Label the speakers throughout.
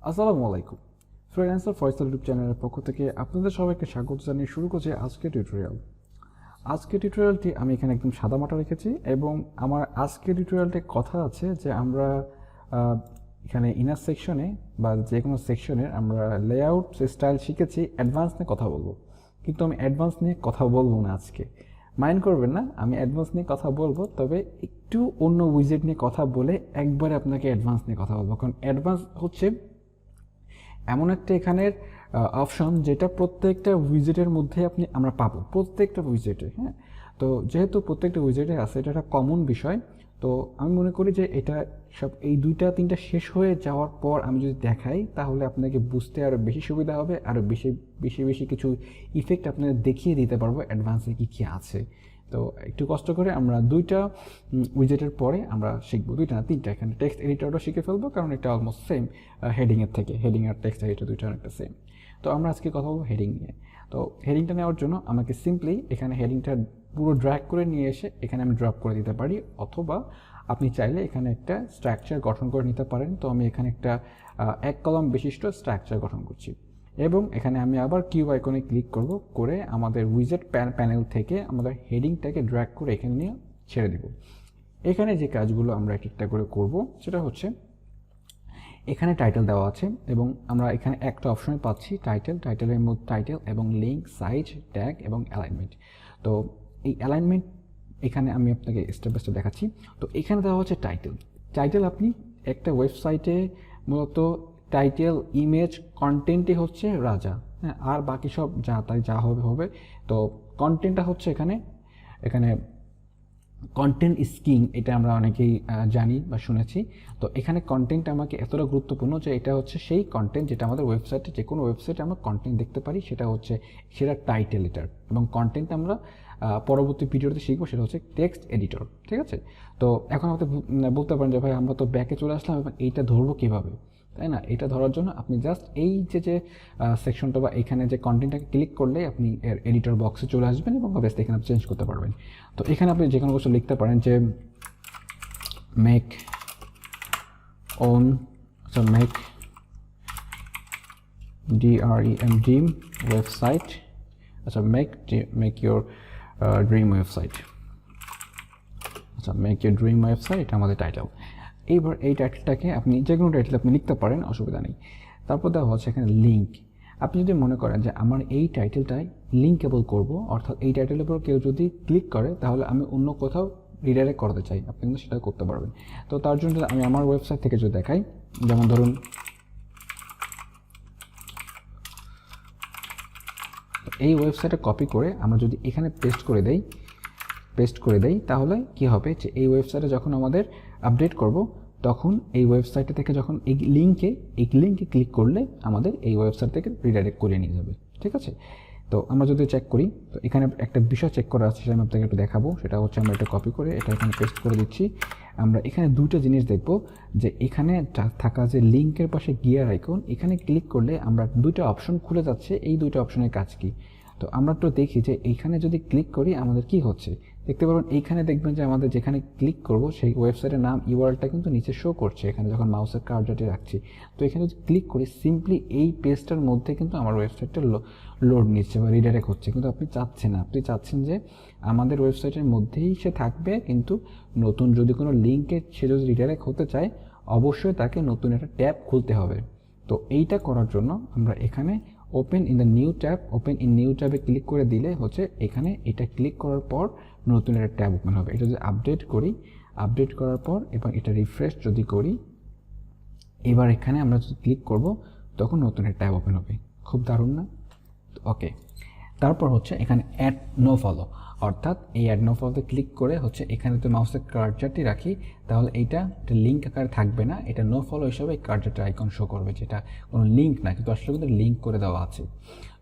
Speaker 1: আসসালামু আলাইকুম। Freelancer Faisal YouTube চ্যানেলের পক্ষ থেকে আপনাদের সবাইকে স্বাগত জানিয়ে শুরু করছি আজকের টিউটোরিয়াল। আজকের টিউটোরিয়ালটি আমি এখানে একদম সাদামাটা রেখেছি এবং আমার আজকের টিউটোরিয়ালটি কথা আছে যে আমরা এখানে ইনার সেকশনে বা যে কোনো সেকশনের আমরা লেআউট স্টাইল শিখেছি, অ্যাডভান্স নিয়ে কথা বলবো। কিন্তু আমি অ্যাডভান্স নিয়ে কথা বলবো না আজকে, মাইন্ড করবেন না। আমি অ্যাডভান্স নিয়ে কথা বলবো, তবে একটু অন্য উইজেট নিয়ে কথা বলে একবারে আপনাকে অ্যাডভান্স নিয়ে কথা বলবো। কারণ অ্যাডভান্স হচ্ছে এমন একটা এখানের অপশন যেটা প্রত্যেকটা উইজেটের মধ্যে আমরা পাবো, প্রত্যেকটা উইজেটে। হ্যাঁ, তো যেহেতু প্রত্যেকটা উইজেটে আছে, এটা একটা কমন বিষয়। তো আমি মনে করি যে এটা সব এই দুইটা তিনটা শেষ হয়ে যাওয়ার পর আমি যদি দেখাই, তাহলে আপনাকে বুঝতে আরও বেশি সুবিধা হবে, আরও বেশি বেশি বেশি কিছু ইফেক্ট আপনাকে দেখিয়ে দিতে পারবো অ্যাডভান্সে কী কী আছে। তো একটু কষ্ট করে আমরা দুইটা উইজেটের পরে আমরা শিখবো, দুইটা না তিনটা। এখানে টেক্সট এডিটরও শিখে ফেলবো, কারণ এটা অলমোস্ট সেম হেডিংয়ের থেকে। হেডিং আর টেক্সট এডিটর দুইটা অনেকটা সেম। তো আমরা আজকে কথা বলবো হেডিং নিয়ে। তো হেডিংটা নেওয়ার জন্য আমাকে সিম্পলি এখানে হেডিংটা পুরো ড্র্যাগ করে নিয়ে এসে এখানে আমি ড্রপ করে দিতে পারি, অথবা আপনি চাইলে এখানে একটা স্ট্রাকচার গঠন করে নিতে পারেন। তো আমি এখানে একটা এক কলাম বিশিষ্ট স্ট্রাকচার গঠন করছি এবং এখানে আমি আবার কিউ আইকনে ক্লিক করব, করে আমাদের উইজেট প্যানেল থেকে আমাদের হেডিংটাকে ড্র্যাগ করে এখানে নিয়ে ছেড়ে দেব। এখানে যে কাজগুলো আমরা একটা করে করব সেটা হচ্ছে, এখানে টাইটেল দেওয়া আছে এবং আমরা এখানে একটা অপশনে পাচ্ছি টাইটেলের মধ্যে টাইটেল এবং লিঙ্ক, সাইজ, ট্যাগ এবং অ্যালাইনমেন্ট। তো এই অ্যালাইনমেন্ট এখানে আমি আপনাকে স্টেপ বাই স্টেপ দেখাচ্ছি। তো এখানে দেওয়া হচ্ছে টাইটেল আপনি একটা ওয়েবসাইটে মূলত টাইটেল, ইমেজ, কন্টেন্টই হচ্ছে রাজা। হ্যাঁ, আর বাকি সব যা হবে। তো কন্টেন্টটা হচ্ছে এখানে কন্টেন্ট ইজ কিং, এটা আমরা অনেকেই জানি বা শুনেছি। তো এখানে কন্টেন্ট আমাকে এতটা গুরুত্বপূর্ণ যে এটা হচ্ছে সেই কন্টেন্ট যেটা আমাদের ওয়েবসাইটে, যে কোনো ওয়েবসাইটে আমরা কন্টেন্ট দেখতে পারি, সেটা টাইটেল এটার। এবং কন্টেন্ট আমরা পরবর্তী ভিডিওতে শিখবো, সেটা হচ্ছে টেক্সট এডিটর। ঠিক আছে? তো এখন আমাদের বলতে পারেন যে ভাই আমরা তো ব্যাকে চলে আসলাম, এবং এইটা ধরবো কীভাবে, তাই না? এটা ধরার জন্য আপনি জাস্ট এই যে সেকশনটা বা এখানে যে কন্টেন্টটাকে ক্লিক করলে আপনি এর এডিটর বক্সে চলে আসবেন এবং অবভিয়াসলি এখানে আপনি চেঞ্জ করতে পারবেন। তো এখানে আপনি যে কোনো কিছু লিখতে পারেন যে make DREAM website, make your dream website. Make your dream website আমাদের টাইটেল। এইবার এই টাইটেলটাকে আপনি যে কোনো টাইটেল আপনি লিখতে পারেন, অসুবিধা নেই। তারপর দেওয়া হচ্ছে এখানে লিঙ্ক। আপনি যদি মনে করেন যে আমার এই টাইটেলটাই লিঙ্কেবল করব, অর্থাৎ এই টাইটেলের উপর কেউ যদি ক্লিক করে তাহলে আমি অন্য কোথাও রিডাইরেক্ট করতে চাই, আপনি কিন্তু সেটা করতে পারবেন। তো তার জন্য আমি আমার ওয়েবসাইট থেকে যদি দেখাই, যেমন ধরুন এই ওয়েবসাইটে কপি করে আমরা যদি এখানে পেস্ট করে দেই, তাহলে কি হবে যে এই ওয়েবসাইটে যখন আমাদের আপডেট করব, তখন এই ওয়েবসাইটে থেকে যখন এই লিঙ্কে ক্লিক করলে আমাদের এই ওয়েবসাইট থেকে রিডাইরেক্ট করে নিয়ে যাবে। ঠিক আছে? তো আমরা যদি চেক করি, তো এখানে একটা বিষয় চেক করা আছে, সেটা আমি আপনাকে একটু দেখাবো। সেটা হচ্ছে আমরা এটা কপি করে এটা এখানে পেস্ট করে দিচ্ছি। আমরা এখানে দুটো জিনিস দেখব, যে এখানে থাকা যে লিঙ্কের পাশে গিয়ার আইকন, এখানে ক্লিক করলে আমরা দুটো অপশন খুলে যাচ্ছে। এই দুটো অপশনের কাজ কি? তো আমরা একটু দেখি যে এইখানে যদি ক্লিক করি আমাদের কি হচ্ছে। দেখতে পারবেন এইখানে দেখবেন যে আমাদের যেখানে ক্লিক করব সেই ওয়েবসাইটের নাম, ইউআরএলটা কিন্তু নিচে শো করছে এখানে যখন মাউসের কার্সারটি রাখছি। তো এখানে যদি ক্লিক করি, সিম্পলি এই পেজটার মধ্যে কিন্তু আমার ওয়েবসাইটটা লোড নিচ্ছে বা রিডাইরেক্ট হচ্ছে। কিন্তু আপনি চাচ্ছেন না, আপনি চাচ্ছেন যে আমাদের ওয়েবসাইটের মধ্যেই সে থাকবে, কিন্তু নতুন যদি কোনো লিঙ্কে সে যদি রিডাইরেক্ট হতে চায়, অবশ্যই তাকে নতুন একটা ট্যাব খুলতে হবে। তো এইটা করার জন্য আমরা এখানে ওপেন ইন নিউ ট্যাবে ক্লিক করে দিলে হচ্ছে এখানে এটা ক্লিক করার পর নতুন একটা ট্যাব ওপেন হবে। এটা যদি আপডেট করার পর এবং এটা রিফ্রেশ যদি করি, এবার এখানে আমরা যদি ক্লিক করব তখন নতুন একটা ট্যাব ওপেন হবে। খুব দারুণ না? ওকে, তারপর হচ্ছে এখানে অ্যাড নো ফলো, অর্থাৎ এই অ্যাড নো ফলোতে ক্লিক করে হচ্ছে এখানে তো মাউসের কার্সারটি রাখি, তাহলে এটা লিঙ্ক আকারে থাকবে না, এটা নো ফলো হিসাবে এই কার্সারটার আইকন শো করবে, যেটা কোনো লিঙ্ক না, কিন্তু আসলে কিন্তু লিঙ্ক করে দেওয়া আছে।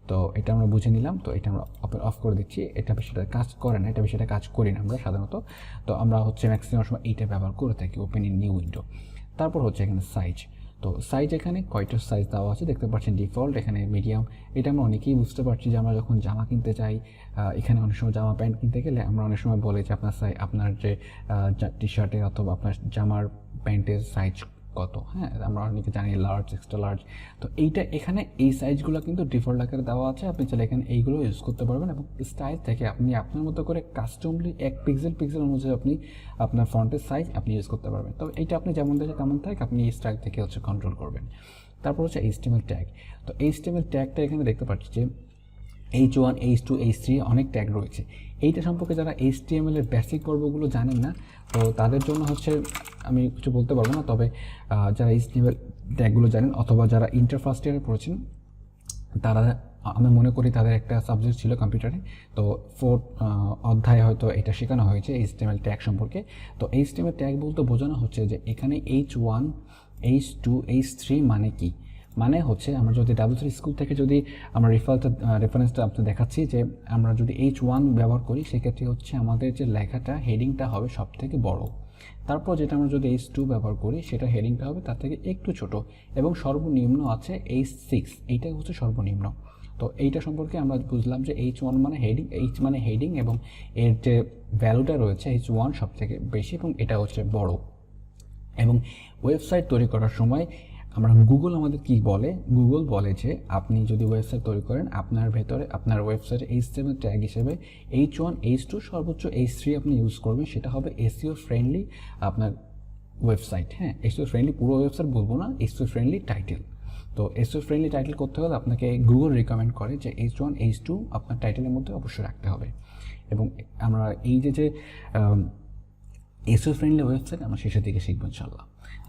Speaker 1: তো এটা আমরা বুঝে নিলাম। তো এটা আমরা অফ করে দিচ্ছি। এটা বেশিটা কাজ করে না, এটা বেশিটা কাজ করি না আমরা সাধারণত। তো আমরা হচ্ছে ম্যাক্সিমাম সময় এইটা ব্যবহার করে থাকি, ওপেন ইন নিউ উইন্ডো। তারপর হচ্ছে এখানে সাইজ। তো সাইজ এখানে কয়টা সাইজ দেওয়া আছে দেখতে পাচ্ছেন, ডিফল্ট, এখানে মিডিয়াম। এটা আমরা অনেকেই বুঝতে পারছি যে আমরা যখন জামা কিনতে চাই, এখানে অনেক সময় জামা প্যান্ট কিনতে গেলে আমরা অনেক সময় বলি যে আপনার যে টি শার্টের অথবা আপনার জামার প্যান্টের সাইজ কত, হ্যাঁ আমরা অনেকে জানি লার্জ, এক্সট্রা লার্জ। তো এইটা এখানে এই সাইজগুলো কিন্তু ডিফল্ট আকারে দেওয়া আছে, আপনি চাইলে এখানে এইগুলো ইউজ করতে পারবেন এবং স্টাইল থেকে আপনি আপনার মতো করে কাস্টমলি এক পিক্সেল অনুযায়ী আপনি আপনার ফন্টের সাইজ আপনি ইউজ করতে পারবেন। তো এইটা আপনি যেমন দেখে তেমন থাকে আপনি এই স্টাইল থেকে হচ্ছে কন্ট্রোল করবেন। তারপর হচ্ছে HTML ট্যাগ। তো HTML ট্যাগটা এখানে দেখতে পাচ্ছি যে H1, H2, H3 অনেক ট্যাগ রয়েছে। এইটা সম্পর্কে যারা HTML এর বেসিক পর্বগুলো জানেন না, তো তাদের জন্য হচ্ছে আমি কিছু বলতে পারবো না। তবে যারা HTML ট্যাগগুলো জানেন অথবা যারা ইন্টার ফার্স্ট ইয়ারে পড়েছেন, তারা আমি মনে করি তাদের একটা সাবজেক্ট ছিল কম্পিউটারে, তো 4th অধ্যায়ে হয়তো এটা শেখানো হয়েছে HTML ট্যাগ সম্পর্কে। তো HTML ট্যাগ বলতে বোঝানো হচ্ছে যে এখানে H1, H2, H3 মানে কি, মানে হচ্ছে আমরা যদি W3 স্কুল থেকে যদি আমরা রেফারেন্সটা আপনাদের দেখাচ্ছি যে আমরা যদি H1 ব্যবহার করি সেক্ষেত্রে হচ্ছে আমাদের যে লেখাটা হেডিংটা হবে সব থেকে বড়। তারপর যেটা আমরা যদি H2 ব্যবহার করি সেটা হেডিংটা হবে তার থেকে একটু ছোট এবং সর্বনিম্ন আছে H6, এইটাই হচ্ছে সর্বনিম্ন। তো এইটা সম্পর্কে আমরা বুঝলাম যে H1 মানে হেডিং, H মানে হেডিং এবং এর যে ভ্যালুটা রয়েছে H1 সব থেকে বেশি এবং এটা হচ্ছে বড়। এবং ওয়েবসাইট তৈরি করার সময় আমরা গুগল আমাদের কি বলে, গুগল বলে যে আপনি যদি ওয়েবসাইট তৈরি করেন আপনার ভেতরে আপনার ওয়েবসাইটে HTML ট্যাগ হিসেবে H1, H2 সর্বোচ্চ H3 আপনি ইউজ করবেন, সেটা হবে SEO ফ্রেন্ডলি আপনার ওয়েবসাইট। হ্যাঁ, SEO ফ্রেন্ডলি পুরো ওয়েবসাইট বলবো না, SEO ফ্রেন্ডলি টাইটেল। তো SEO ফ্রেন্ডলি টাইটেল করতে হলে আপনাকে গুগল রিকমেন্ড করে যে H1, H2 আপনার টাইটেলের মধ্যে অবশ্যই রাখতে হবে। এবং আমরা এই যে SEO ফ্রেন্ডলি ওয়েবসাইট আমরা শেষের দিকে শিখবো ইনশাল্লাহ।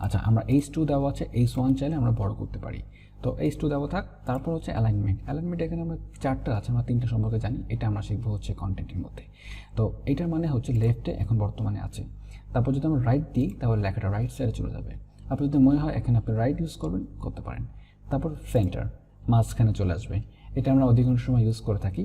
Speaker 1: আচ্ছা, আমরা H2 দেওয়া আছে, H1 চাইলে আমরা বড় করতে পারি। তো H2 দেওয়া থাক। তারপর হচ্ছে অ্যালাইনমেন্ট এখানে আমরা 4টা আছে, আমরা 3টা সম্পর্কে জানি, এটা আমরা শিখবো হচ্ছে কন্টেন্টের মধ্যে। তো এটার মানে হচ্ছে লেফটে এখন বর্তমানে আছে, তারপর যদি আমরা রাইট দিই তাহলে লেখাটা রাইট সাইডে চলে যাবে। আপনার যদি মনে হয় এখানে আপনি রাইট ইউজ করবেন করতে পারেন। তারপর সেন্টার মাঝখানে চলে আসবে, এটা আমরা অধিকাংশ সময় ইউজ করে থাকি।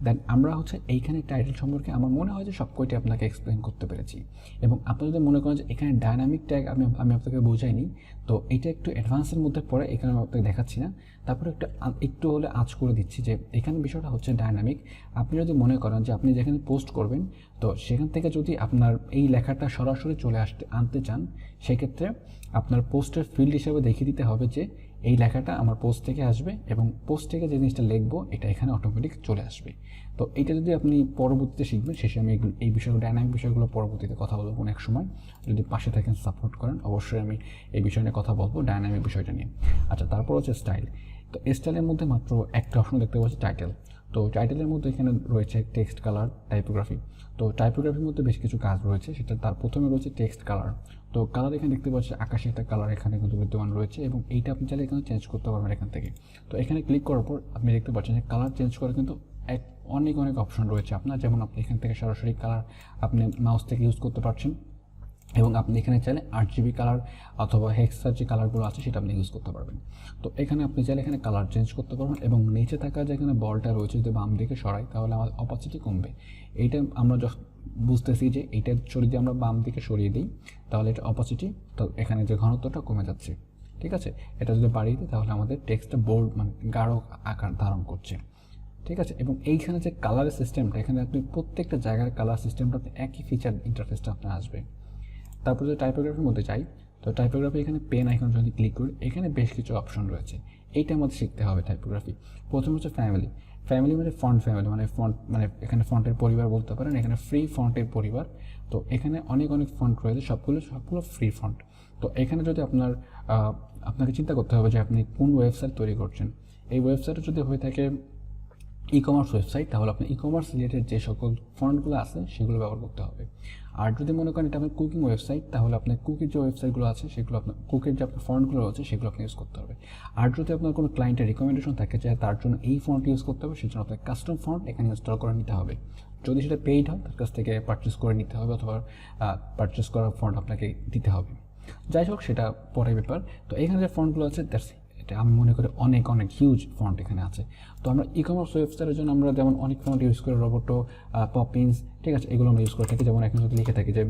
Speaker 1: দেন আমরা হচ্ছে এইখানে টাইটেল সম্পর্কে আমার মনে হয় যে সব কয়টি আপনাকে এক্সপ্লেন করতে পেরেছি। এবং আপনি যদি মনে করেন যে এখানে ডায়নামিক ট্যাগ আমি আপনাকে বোঝাইনি, তো এটা একটু অ্যাডভান্সের মধ্যে পড়ে, এখানে আমি আপনাকে দেখাচ্ছি না। তারপরে একটু হলে আঁচ করে দিচ্ছি যে এখানে বিষয়টা হচ্ছে ডায়নামিক। আপনি যদি মনে করেন যে আপনি যেখানে পোস্ট করবেন তো সেখান থেকে যদি আপনার এই লেখাটা সরাসরি আনতে চান, সেক্ষেত্রে আপনার পোস্টের ফিল্ড হিসেবে দেখিয়ে দিতে হবে যে এই লেখাটা আমার পোস্ট থেকে আসবে এবং পোস্ট থেকে যে জিনিসটা লিখবো এটা এখানে অটোমেটিক চলে আসবে। তো এটা যদি আপনি পরবর্তীতে শিখবেন, শেষে আমি এই বিষয়গুলো ডায়নামিক বিষয়গুলো পরবর্তীতে কথা বলবো এক সময়, যদি পাশে থাকেন সাপোর্ট করেন অবশ্যই আমি এই বিষয় নিয়ে কথা বলবো, ডায়নামিক বিষয়টা নিয়ে। আচ্ছা, তারপর হচ্ছে স্টাইল। তো স্টাইলের মধ্যে মাত্র একটা অপশন দেখতে পাচ্ছি টাইটেল। তো টাইটেলের মধ্যে এখানে রয়েছে টেক্সট কালার, টাইপোগ্রাফি। তো টাইপোগ্রাফির মধ্যে বেশ কিছু কাজ রয়েছে, সেটা তার প্রথমে রয়েছে টেক্সট কালার। তো কালার এখানে দেখতে পাচ্ছি আকাশে একটা কালার এখানে কিন্তু বিদ্যমান রয়েছে এবং এইটা আপনি চাইলে এখানে চেঞ্জ করতে পারবেন এখান থেকে। তো এখানে ক্লিক করার পর আপনি দেখতে পাচ্ছেন যে কালার চেঞ্জ করার কিন্তু অনেক অপশন রয়েছে আপনার, যেমন আপনি এখান থেকে সরাসরি কালার আপনি মাউস থেকে ইউজ করতে পারছেন এবং আপনি এখানে চাইলে RGB কালার অথবা হেক্সার যে কালারগুলো আছে সেটা আপনি ইউজ করতে পারবেন। তো এখানে আপনি চাইলে এখানে কালার চেঞ্জ করতে পারবেন এবং নিচে থাকা যেখানে বলটা রয়েছে যদি বাম দিকে সরাই তাহলে আমার অপাসিটি কমবে। এইটা আমরা বুঝতেছি যে এইটা যদি আমরা বাম দিকে সরিয়ে দিই তাহলে এটা অপাসিটি, তো এখানে যে ঘনত্বটা কমে যাচ্ছে, ঠিক আছে। এটা যদি বাড়িয়ে দিই তাহলে আমাদের টেক্সটটা বোল্ড মানে গাঢ় আকার ধারণ করছে, ঠিক আছে। এবং এইখানে যে কালারের সিস্টেমটা, এখানে আপনি প্রত্যেকটা জায়গার কালার সিস্টেমটাতে একই ফিচার ইন্টারফেসটা আপনার আসবে। তারপর যদি টাইপোগ্রাফির মধ্যে যাই, তো টাইপোগ্রাফি এখানে পেন আইকন যদি ক্লিক করি এখানে বেশ কিছু অপশন রয়েছে, এইটা আমাদের শিখতে হবে টাইপোগ্রাফি। প্রথম হচ্ছে ফ্যামিলি মানে ফন্ট ফ্যামিলি মানে এখানে ফন্টের পরিবার বলতে পারেন, এখানে ফ্রি ফন্টের পরিবার। তো এখানে অনেক ফন্ট রয়েছে, সবগুলো ফ্রি ফন্ট। তো এখানে যদি আপনাকে চিন্তা করতে হবে যে আপনি কোন ওয়েবসাইট তৈরি করছেন। এই ওয়েবসাইটে যদি হয়ে থাকে ই-কমার্স ওয়েবসাইট তাহলে আপনার ই-কমার্স রিলেটেড যে সকল ফন্টগুলো আছে সেগুলো ব্যবহার করতে হবে। আর যদি মনে করেন এটা আপনার কুকিং ওয়েবসাইট তাহলে আপনার কুকির যে ওয়েবসাইটগুলো আছে সেগুলো আপনার কুকির যে আপনার ফন্টগুলো রয়েছে সেগুলো আপনি ইউজ করতে হবে। আর যদি আপনার কোনো ক্লায়েন্টের রিকমেন্ডেশন থাকে যে তার জন্য এই ফন্ট ইউজ করতে হবে, সেজন্য আপনার কাস্টম ফন্ট এখানে ইনস্টল করে নিতে হবে। যদি সেটা পেইড হয় তার কাছ থেকে পারচেস করে নিতে হবে অথবা পারচেস করার ফন্ট আপনাকে দিতে হবে। যাই হোক, সেটা পরের ব্যাপার। তো এখানে যে ফন্টগুলো আছে এটা আমি মনে করি অনেক হিউজ ফন্ট এখানে আছে। তো আমরা ই-কমার্স ওয়েবসাইটের জন্য আমরা যেমন অনেক ফন্ট ইউজ করি, রোবোটো, পপিন্স, ঠিক আছে, এগুলো আমরা ইউজ করে থাকি। যেমন এখানে যদি লিখে থাকি যে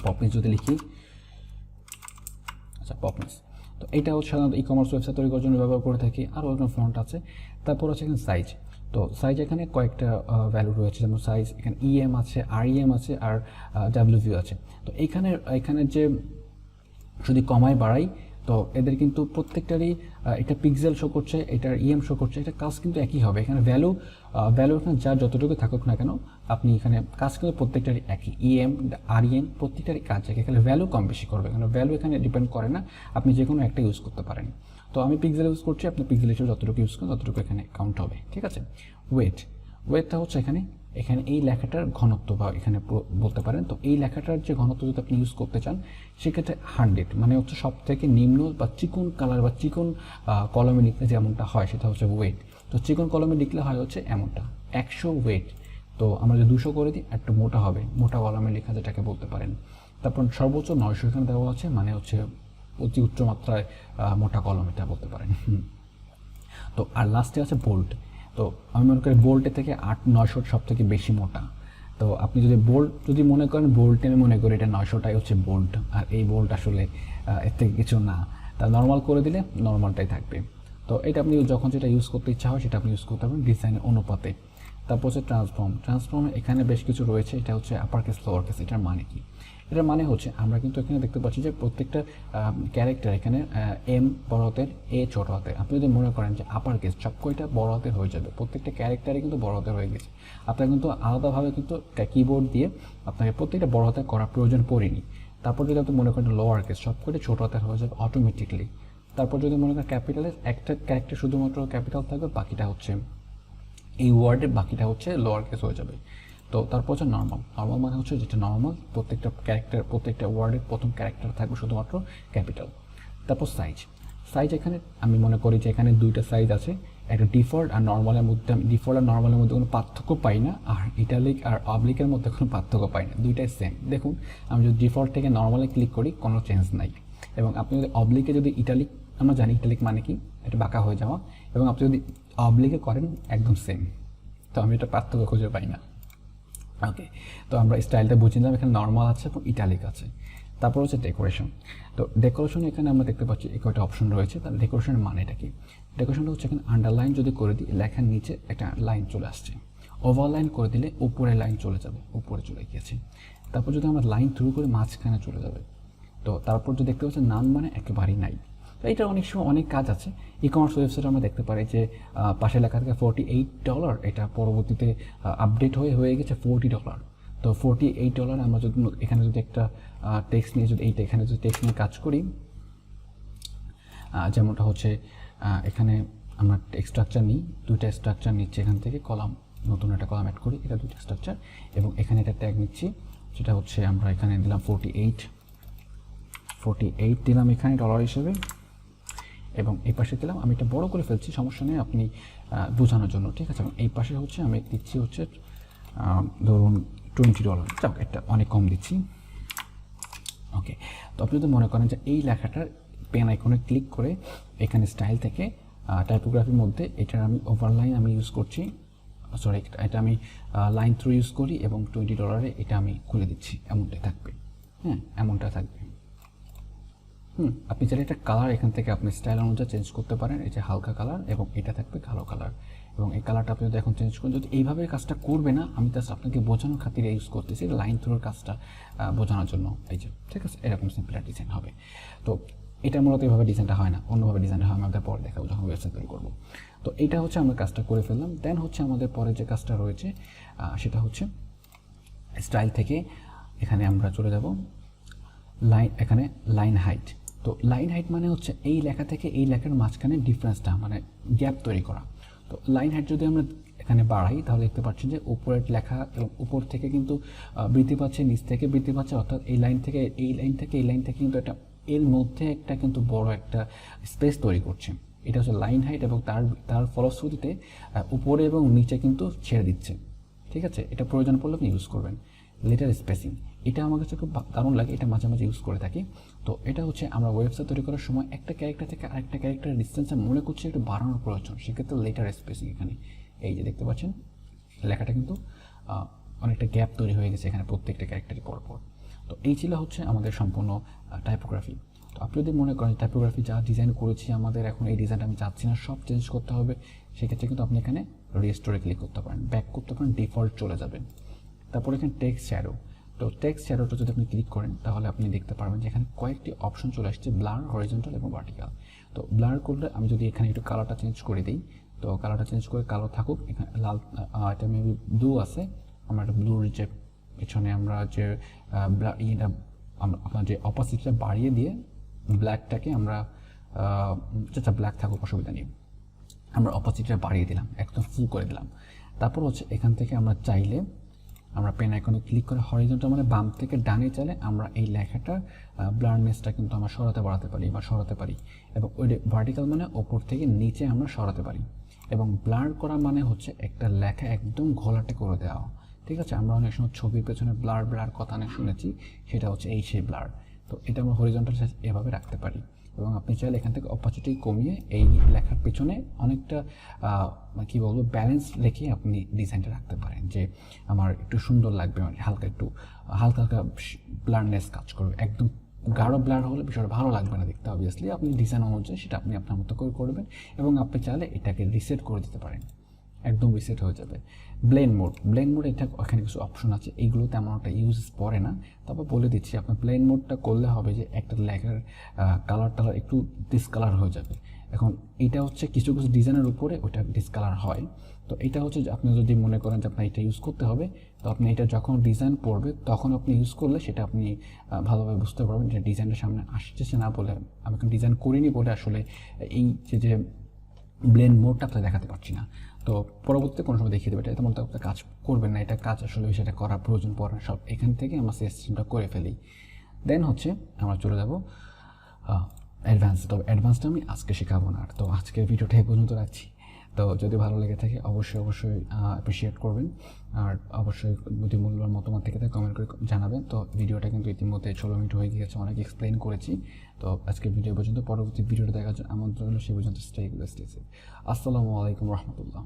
Speaker 1: পপিন্স যদি লিখি, আচ্ছা পপিন্স, তো এটা হচ্ছে সাধারণত ই-কমার্স ওয়েবসাইট তৈরি করার জন্য ব্যবহার করে থাকি। আরও একটা ফন্ট আছে। তারপর হচ্ছে এখানে সাইজ। তো সাইজ এখানে কয়েকটা ভ্যালু রয়েছে, যেমন সাইজ এখানে EM আছে, REM আছে আর WV আছে। তো এখানে যে
Speaker 2: যদি কমাই বাড়াই তো এদের কিন্তু প্রত্যেকটারই এটা পিক্সেল শো করছে, এটার ইএম শো করছে, এটা কাজ কিন্তু একই হবে। এখানে ভ্যালু এখানে যা যতটুকু থাকুক না কেন, আপনি এখানে কাজ কিন্তু প্রত্যেকটারই একই, ইএম আরইএম প্রত্যেকটারই কাজ একই, এখানে ভ্যালু কম বেশি করবে, কারণ ভ্যালু এখানে ডিপেন্ড করে না, আপনি যে কোনো একটা ইউজ করতে পারেন। তো আমি পিক্সেল ইউজ করছি, আপনি পিক্সেল হিসেবে যতটুকু ইউজ করেন ততটুকু এখানে কাউন্ট হবে, ঠিক আছে। ওয়েটটা হচ্ছে এখানে এই লেখাটার ঘনত্ব বা এখানে বলতে পারেন। তো এই লেখাটার যে ঘনত্ব যদি আপনি ইউজ করতে চান সেক্ষেত্রে 100 মানে হচ্ছে সব থেকে নিম্ন বা চিকন কালার বা চিকন কলমে লিখলে যেমনটা হয় সেটা হচ্ছে ওয়েট। তো চিকন কলমে লিখলে হয় হচ্ছে এমনটা 100 ওয়েট। তো আমরা যদি 200 করে দিই একটু মোটা হবে, মোটা কলমে লেখা যেটাকে বলতে পারেন। তারপর সর্বোচ্চ 900 এখানে দেওয়া আছে, মানে হচ্ছে অতি উচ্চ মাত্রায় মোটা কলম এটা বলতে পারেন। তো আর লাস্টে আছে বোল্ট। তো আমি মনে করি বোল্টের থেকে 800-900 সব থেকে বেশি মোটা। তো আপনি যদি মনে করেন বোল্টে, আমি মনে করি এটা 900টাই হচ্ছে বোল্ট, আর এই বোল্ট আসলে এর থেকে কিছু না। তা নর্মাল করে দিলে নর্মালটাই থাকবে। তো এটা আপনি যখন যেটা ইউজ করতে ইচ্ছা হয় সেটা আপনি ইউজ করতে পারেন ডিজাইনের অনুপাতে। তারপর হচ্ছে ট্রান্সফর্ম এখানে বেশ কিছু রয়েছে। এটা হচ্ছে আপার কেস লোয়ার কেস। এটার মানে কি? এটার মানে হচ্ছে আমরা কিন্তু এখানে দেখতে পাচ্ছি যে প্রত্যেকটা ক্যারেক্টার এখানে এম বড় হাতের, এ ছোট হাতের। আপনি যদি মনে করেন যে আপার কেস সব কয়টা বড় হাতের হয়ে যাবে, প্রত্যেকটা ক্যারেক্টারই কিন্তু বড় হাতের হয়ে গেছে, আপনার কিন্তু আলাদাভাবে কিন্তু কিবোর্ড দিয়ে আপনাকে প্রত্যেকটা বড় হাতের করার প্রয়োজন পড়েনি। তারপর যদি আপনি মনে করেন লোয়ার কেস সব কয়টা ছোট হাতের হয়ে যাবে অটোমেটিকলি। তারপর যদি মনে করেন ক্যাপিটালের একটা ক্যারেক্টার শুধুমাত্র ক্যাপিটাল থাকবে, বাকিটা হচ্ছে এই ওয়ার্ডের বাকিটা হচ্ছে লোয়ার কেস হয়ে যাবে। তো তারপর হচ্ছে নর্মাল মানে হচ্ছে যেটা নর্মাল, প্রত্যেকটা ক্যারেক্টার প্রত্যেকটা ওয়ার্ডের প্রথম ক্যারেক্টার থাকবে শুধুমাত্র ক্যাপিটাল। তারপর সাইজ এখানে আমি মনে করি যে এখানে দুইটা সাইজ আছে, একটা ডিফল্ট আর নর্মালের মধ্যে। আমি ডিফল্ট আর নর্মালের মধ্যে কোনো পার্থক্য পাই না, আর ইটালিক আর অবলিকের মধ্যে কোনো পার্থক্য পাই না, দুইটাই সেম। দেখুন আমি যদি ডিফল্ট থেকে নর্মালে ক্লিক করি কোনো চেঞ্জ নাই, এবং আপনি যদি অবলিকে যদি ইটালিক, আমরা জানি ইটালিক মানে কি, এটা বাঁকা হয়ে যাওয়া, এবং আপনি যদি অবলিকে করেন একদম সেম। তো আমি এটা পার্থক্য খুঁজে পাই না। ওকে, তো আমরা স্টাইলটা বুঝে নিলাম, এখানে নর্মাল আছে এবং ইটালিক আছে। তারপর হচ্ছে ডেকোরেশন। তো ডেকোরেশন এখানে আমরা দেখতে পাচ্ছি এই কয়টা অপশন রয়েছে। তাহলে ডেকোরেশনের মানেটা কি? ডেকোরেশনটা হচ্ছে এখানে আন্ডারলাইন যদি করে দিই লেখার নিচে একটা লাইন চলে আসছে, ওভারলাইন করে দিলে উপরে লাইন চলে যাবে, উপরে চলে গিয়েছে। তারপর যদি আমরা লাইন থ্রু করে মাঝখানে চলে যাবে। তো তারপর যদি দেখতে পাচ্ছি নান মানে একেবারেই নাই। তো এটা অনেক সময় অনেক কাজ আছে। ই কমার্স ওয়েবসাইটে আমরা দেখতে পারি যে পাশে লেখা থাকে $48, এটা পরবর্তীতে আপডেট হয়ে গেছে $40। তো $48 আমরা যদি এখানে যদি একটা টেক্সট নিয়ে যদি এখানে যদি টেক্সট নিয়ে কাজ করি, যেমনটা হচ্ছে এখানে আমরা স্ট্রাকচার নিই, দুইটা স্ট্রাকচার নিচ্ছি এখান থেকে, কলাম, নতুন একটা কলাম অ্যাড করি, এটা দুইটা স্ট্রাকচার, এবং এখানে একটা ট্যাগ নিচ্ছি, সেটা হচ্ছে আমরা এখানে দিলাম 48 দিলাম এখানে ডলার হিসেবে, এবং এই পাশে দিলাম, আমি এটা বড় করে ফেলছি, সমস্যা নেই, আপনি বোঝানোর জন্য, ঠিক আছে। এবং এই পাশে হচ্ছে আমি দিচ্ছি হচ্ছে ধরুন $20, যাক এটা অনেক কম দিচ্ছি। ওকে, তো আপনি যদি মনে করেন যে এই লেখাটার পেন আইকনে ক্লিক করে এখানে স্টাইল থেকে টাইপোগ্রাফির মধ্যে এটার আমি ওভারলাইন আমি ইউজ করছি, সরি এটা আমি লাইন থ্রু ইউজ করি, এবং $20 এটা আমি খুলে দিচ্ছি, এমনটাই থাকবে। হ্যাঁ, এমনটা থাকবে। আপনি চাইলে এটা কালার এখান থেকে আপনি স্টাইল অনুযায়ী চেঞ্জ করতে পারেন, এই যে হালকা কালার, এবং এটা থাকবে কালো কালার, এবং এই কালারটা আপনি যদি এখন চেঞ্জ করেন, যদি এইভাবে কাজটা করবে না, আমি জাস্ট আপনাকে বোঝানোর খাতিরে ইউজ করতেছি, লাইন থ্রুর কাজটা বোঝানোর জন্য, এই যে, ঠিক আছে, এরকম সিম্পল ডিজাইন হবে। তো এটা মূলত এইভাবে ডিজাইনটা হয় না, অন্যভাবে ডিজাইনটা হয়, আমাদের পরে দেখাবো যখন ওয়েবসাইট তৈরি করবো। তো এইটা হচ্ছে আমরা কাজটা করে ফেললাম। দেন হচ্ছে আমাদের পরে যে কাজটা রয়েছে সেটা হচ্ছে স্টাইল থেকে এখানে আমরা চলে যাব লাইন, এখানে লাইন হাইট। তো লাইন হাইট মানে হচ্ছে এই লেখা থেকে এই লেখার মাঝখানে ডিফারেন্সটা, মানে গ্যাপ তৈরি করা। তো লাইন হাইট যদি আমরা এখানে বাড়াই তাহলে দেখতে পাচ্ছি যে উপরের লেখা এবং উপর থেকে কিন্তু বৃদ্ধি পাচ্ছে, নিচ থেকে বৃদ্ধি পাচ্ছে, অর্থাৎ এই লাইন থেকে কিন্তু একটা এর মধ্যে একটা কিন্তু বড় একটা স্পেস তৈরি করছে। এটা হচ্ছে লাইন হাইট, এবং তার ফলশ্রুতিতে উপরে এবং নিচে কিন্তু ছেড়ে দিচ্ছে, ঠিক আছে। এটা প্রয়োজন পড়লে আপনি ইউজ করবেন। লেটার স্পেসিং, এটা আমার কাছে খুব দারুণ লাগে, এটা মাঝে মাঝে ইউজ করে থাকি। তো এটা হচ্ছে আমরা ওয়েবসাইট তৈরি করার সময় একটা ক্যারেক্টার থেকে আরেকটা ক্যারেক্টারের ডিস্টেন্সে মনে করছি একটু বাড়ানোর প্রয়োজন, সেক্ষেত্রে লেটার স্পেসিং, এখানে এই যে দেখতে পাচ্ছেন লেখাটা কিন্তু অনেকটা গ্যাপ তৈরি হয়ে গেছে এখানে প্রত্যেকটা ক্যারেক্টারের পরপর। তো এই ছিল হচ্ছে আমাদের সম্পূর্ণ টাইপোগ্রাফি। তো আপনি যদি মনে করেন টাইপোগ্রাফি যা ডিজাইন করেছি আমাদের এখন এই ডিজাইনটা আমি চাচ্ছি না, সব চেঞ্জ করতে হবে, সেক্ষেত্রে কিন্তু আপনি এখানে রিস্টোরে ক্লিক করতে পারেন, ব্যাক করতে পারেন, ডিফল্ট চলে যাবেন। তারপর এখানে টেক্সট শ্যাডো। তো তো টেক্সট শ্যাডোটা যদি আপনি ক্লিক করেন তাহলে আপনি দেখতে পারবেন যে এখানে কয়েকটি অপশন চলে আসছে, ব্লার, হরিজন্টাল এবং ভার্টিক্যাল। তো ব্লার করলে আমি যদি এখানে একটু কালারটা চেঞ্জ করে দিই, তো কালারটা চেঞ্জ করে কালো থাকুক, এখানে লাল, এটা মেবি ব্লু আছে, আমরা একটা ব্লুর যে পেছনে আমরা যে ইয়েটা আপনার যে অপোজিটটা বাড়িয়ে দিয়ে ব্ল্যাকটাকে আমরা আচ্ছা ব্ল্যাক থাকুক অসুবিধা নেই, আমরা অপোজিটটা বাড়িয়ে দিলাম, একদম ফুল করে দিলাম। তারপর হচ্ছে এখান থেকে আমরা চাইলে আমরা পেন আইকনে ক্লিক করে হরিজন্টাল মানে বাম থেকে ডানে চাইলে আমরা এই লেখাটার ব্লারনেসটা কিন্তু আমরা সরাতে বাড়াতে পারি বা সরাতে পারি, এবং ওই ভার্টিক্যাল মানে ওপর থেকে নিচে আমরা সরাতে পারি। এবং ব্লার করা মানে হচ্ছে একটা লেখা একদম ঘোলাটে করে দেওয়া, ঠিক আছে? আমরা অনেক সময় ছবির পেছনে ব্লার ব্লার কথা অনেক শুনেছি, সেটা হচ্ছে এই সেই ব্লার। তো এটা আমরা হরিজন্টাল সাইজ এভাবে রাখতে পারি, এবং আপনি চাইলে এখান থেকে অপাসিটি কমিয়ে এই লেখার পেছনে অনেকটা কী বলবো ব্যালেন্স রেখে আপনি ডিজাইনটা রাখতে পারেন, যে আমার একটু সুন্দর লাগবে, মানে হালকা একটু হালকা হালকা ব্লারনেস কাজ করবে। একদম গাঢ় ব্লার হলে বিষয়টা ভালো লাগবে না দেখতে, অবভিয়াসলি আপনি ডিজাইন অনুযায়ী সেটা আপনি আপনার মতো করে করবেন, এবং আপনি চাইলে এটাকে রিসেট করে দিতে পারেন, একদম রিসেট হয়ে যাবে। ব্লেন্ড মোড এটা এখানে কিছু অপশন আছে, এইগুলো তেমন একটা ইউজ পড়ে না, তারপর বলে দিচ্ছি। আপনার ব্লেন্ড মোডটা করলে হবে যে একটা লেখার কালার টালার একটু ডিসকালার হয়ে যাবে। এখন এটা হচ্ছে কিছু কিছু ডিজাইনের উপরে ওটা ডিসকালার হয়। তো এটা হচ্ছে যে আপনি যদি মনে করেন যে আপনার এটা ইউজ করতে হবে, তো আপনি এটা যখন ডিজাইন পড়বে তখন আপনি ইউজ করলে সেটা আপনি ভালোভাবে বুঝতে পারবেন যে ডিজাইনটা সামনে আসছে না। বলে আমি এখন ডিজাইন করিনি বলে আসলে এই যে ব্লেন্ড মোডটা আপনাকে দেখাতে পারছি না, তো পরবর্তীতে কোনো সময় দেখিয়ে দেবে। এটা তেমন তো কাজ করবেন না, এটা কাজ আসলে সেটা করার প্রয়োজন পড়ে না, সব এখান থেকে আমরা সিস্টেমটা করে ফেলি। দেন হচ্ছে আমরা চলে যাব অ্যাডভান্স। তবে অ্যাডভান্সটা আমি আজকে শেখাবো না, তো আজকের ভিডিওটা এই পর্যন্ত রাখছি। তো যদি ভালো লেগে থাকে অবশ্যই অ্যাপ্রিসিয়েট করবেন, আর অবশ্যই যদি মূল্যবান মতামত থেকে থাকে কমেন্ট করে জানাবেন। তো ভিডিওটা কিন্তু ইতিমধ্যে 16 মিনিট হয়ে গিয়েছে, অনেক এক্সপ্লেন করেছি। তো আজকের ভিডিও পর্যন্ত, পরবর্তী ভিডিওটা দেখার জন্য আমন্ত্রণ রইল। সেই পর্যন্ত স্টে সেফ। আসসালামু আলাইকুম রহমতুল্লাহ।